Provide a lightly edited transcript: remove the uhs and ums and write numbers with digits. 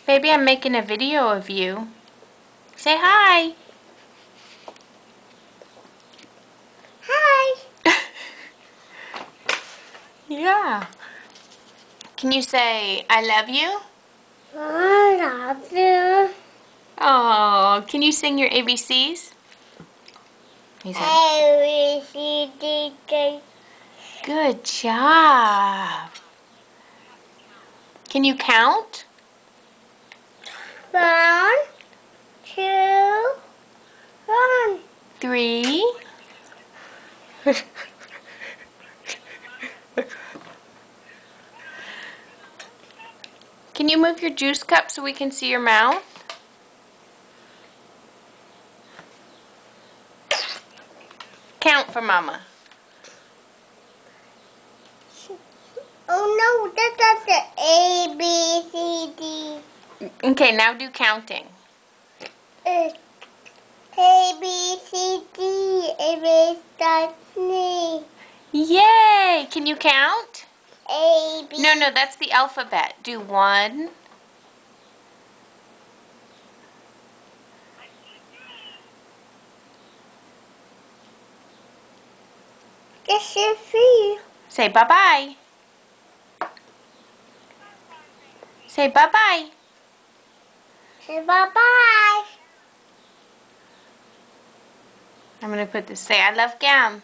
Baby, I'm making a video of you. Say hi. Hi. Yeah. Can you say, I love you? I love you. Oh, can you sing your ABCs? He said, A, B, C, D, J. good job. Can you count? 1, 2, 1. 3. Can you move your juice cup so we can see your mouth? Count for Mama. Oh no, that's not the A, B, C, D. Okay, now do counting. A, B, C, D. A, B, that's me. Yay! Can you count? A, B. No, that's the alphabet. Do 1. This is free. Say bye-bye. Say bye-bye. Say bye-bye. I'm going to put this. Say I love Gam.